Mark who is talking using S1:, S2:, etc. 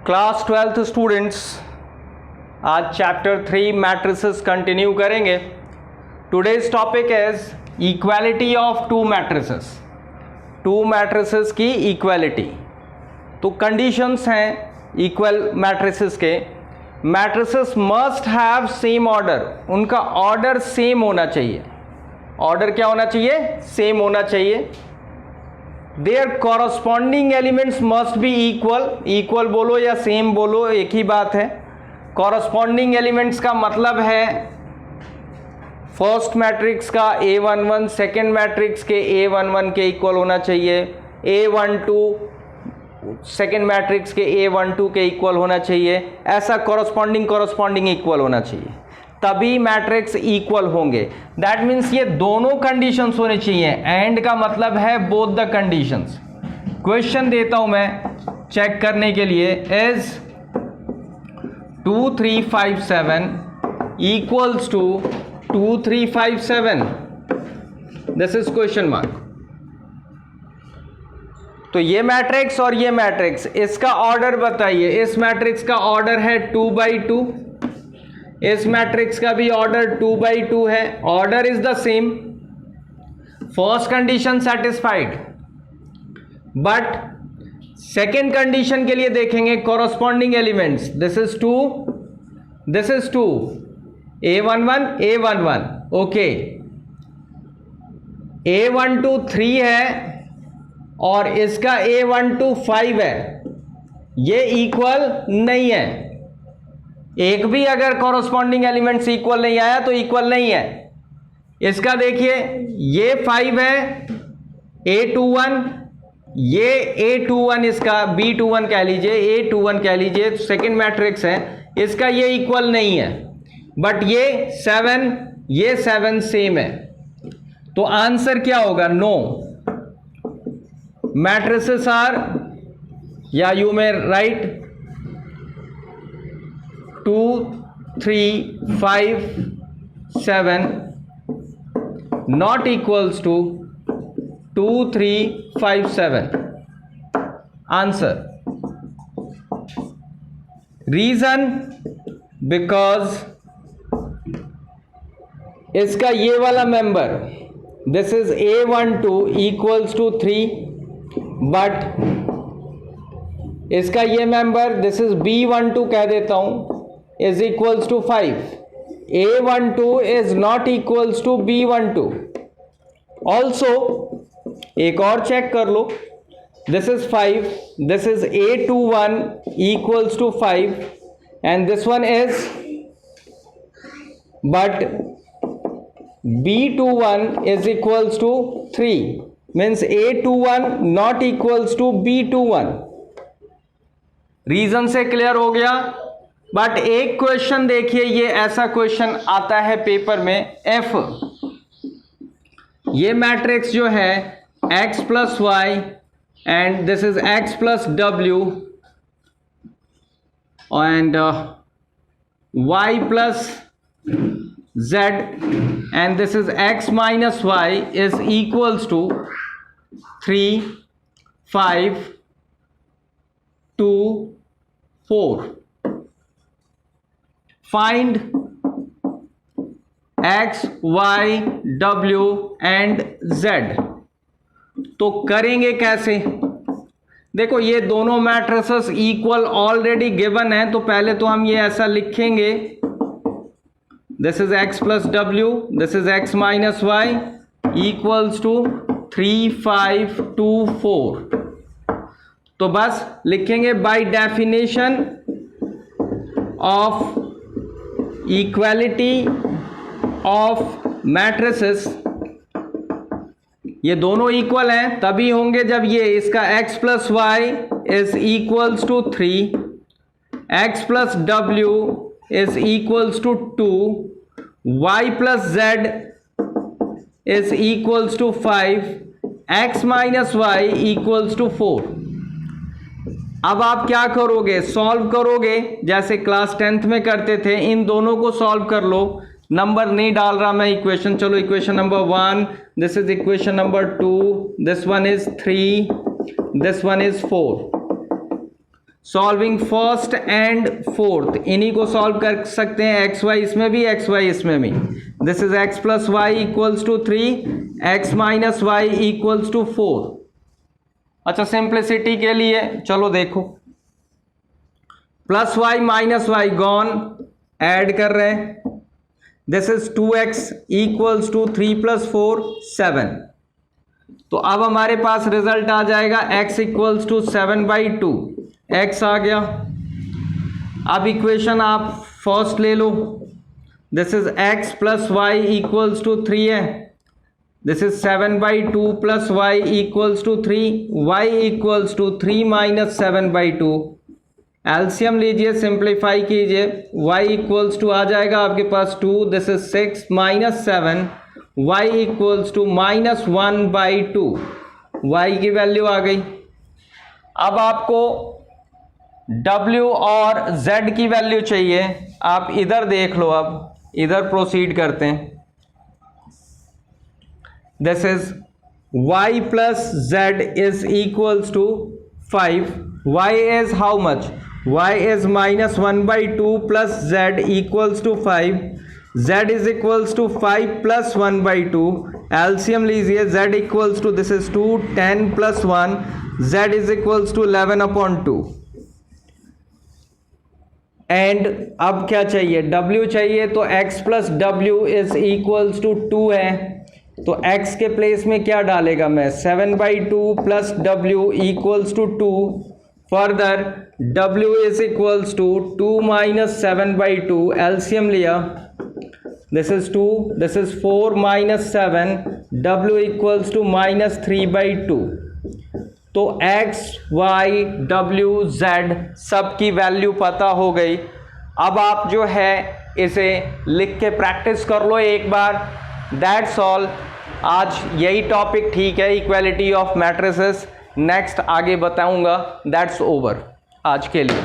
S1: Class 12th students, आज chapter 3 matrices continue करेंगे। Today's topic is equality of to matrices. To matrices की equality. तो conditions हैं equal matrices के। Matrices must have same order, उनका order same होना चाहिए। ऑर्डर क्या होना चाहिए? सेम होना चाहिए। There corresponding elements must be equal. Equal बोलो या सेम बोलो, एक ही बात है। कॉरस्पॉन्डिंग एलिमेंट्स का मतलब है फर्स्ट मैट्रिक्स का A11 सेकेंड मैट्रिक्स के A11 के इक्वल होना चाहिए, A12 सेकेंड मैट्रिक्स के A12 के इक्वल होना चाहिए। ऐसा कॉरस्पॉन्डिंग इक्वल होना चाहिए, तभी मैट्रिक्स इक्वल होंगे। दैट मीन्स ये दोनों कंडीशंस होने चाहिए। एंड का मतलब है बोथ द कंडीशंस। क्वेश्चन देता हूं मैं चेक करने के लिए। Is 2357 equals to 2357? This is question mark. तो ये मैट्रिक्स और ये मैट्रिक्स, इसका ऑर्डर बताइए। इस मैट्रिक्स का ऑर्डर है 2/2, इस मैट्रिक्स का भी ऑर्डर 2/2 है। Order is the same. First condition satisfied, but second condition के लिए देखेंगे corresponding elements. This is 2, this is 2, A11 A11, okay. A12 3 है और इसका A12 5 है। ये इक्वल नहीं है। एक भी अगर कॉरस्पॉन्डिंग एलिमेंट्स इक्वल नहीं आया तो इक्वल नहीं है। इसका देखिए, ये 5 है A21, ये A21 इसका B21 कह लीजिए, A21 कह लीजिए, सेकेंड मैट्रिक्स है। इसका ये इक्वल नहीं है, बट ये 7, ये 7 सेम है। तो आंसर क्या होगा? नो। मैट्रिसेस आर, या you may right 2, 3, 5, 7 not equals to 2, 3, 5, 7. Answer. Reason because इसका ये वाला member, this is A12 equals to 3, but इसका ये मेंबर, this is B12 कह देता हूं, is equals to 5. A12 is not equals to B12. Also एक और चेक कर लो। This is 5, this is A21 equals to 5 and this one is, but B21 is equals to 3, means A21 not equals to B21. Reason से clear हो गया। But एक question देखिए, ये ऐसा क्वेश्चन आता है पेपर में। F, ये मैट्रिक्स जो है x plus y and this is x plus w and y plus z and this is x minus y is equals to 3, 5, 2, 4. Find x, y, w and z. तो करेंगे कैसे? देखो, ये दोनों मैट्रिसेस इक्वल ऑलरेडी गिवन है, तो पहले तो हम ये ऐसा लिखेंगे, this is x plus w, this is x minus y equals to 3, 5, 2, 4. तो बस लिखेंगे by definition of equality of matrices. ये दोनों इक्वल हैं तभी होंगे जब ये इसका x plus y is equals to 3, x plus w is equals to 2, y plus z is equals to 5, x minus y equals to 4. अब आप क्या करोगे? सॉल्व करोगे जैसे क्लास 10th में करते थे। इन दोनों को सॉल्व कर लो। नंबर नहीं डाल रहा मैं इक्वेशन। चलो, equation number 1, this is equation number 2, this one is 3, this one is 4. Solving first and fourth, इन्हीं को सॉल्व कर सकते हैं, एक्स वाई इसमें भी, एक्स वाई इसमें भी। This is x plus y equals to 3, x minus y equals to 4। अच्छा, सिंप्लिसिटी के लिए चलो देखो, plus y minus y gone, add कर रहे हैं। This is 2x equals to 3 प्लस 4 7। तो अब हमारे पास रिजल्ट आ जाएगा x इक्वल्स टू 7/2, x आ गया। अब इक्वेशन आप फर्स्ट ले लो, this is x plus y equals to 3 है, this is 7/2 plus y equals to 3, y equals to 3 minus 7/2। LCM लीजिए, सिंप्लीफाई कीजिए, y इक्वल्स टू आ जाएगा आपके पास 2, this is 6 minus 7, y equals to minus 1/2, y की वैल्यू आ गई। अब आपको w और z की वैल्यू चाहिए, आप इधर देख लो, अब इधर प्रोसीड करते हैं। This is y plus z is equals to 5, y is how much, y is minus 1/2 plus z equals to 5, z is equals to 5 plus 1/2, LCM लीजिए, z equals to this is 2, 10 plus 1, z is equals to 11/2। And अब क्या चाहिए, w चाहिए, तो x plus w is equals to 2 है, तो x के place में क्या डालेगा मैं, 7/2 plus w equals to 2, further w is equals to 2 minus 7/2, LCM लिया, this is 2, this is 4 minus 7, w equals to minus 3/2। तो x, y, w, z सब की वैल्यू पता हो गई। अब आप जो है इसे लिख के प्रैक्टिस कर लो एक बार, दैट्स ऑल। आज यही टॉपिक ठीक है, इक्वालिटी ऑफ मैट्रिसेस। नेक्स्ट आगे बताऊंगा, दैट्स ओवर आज के लिए।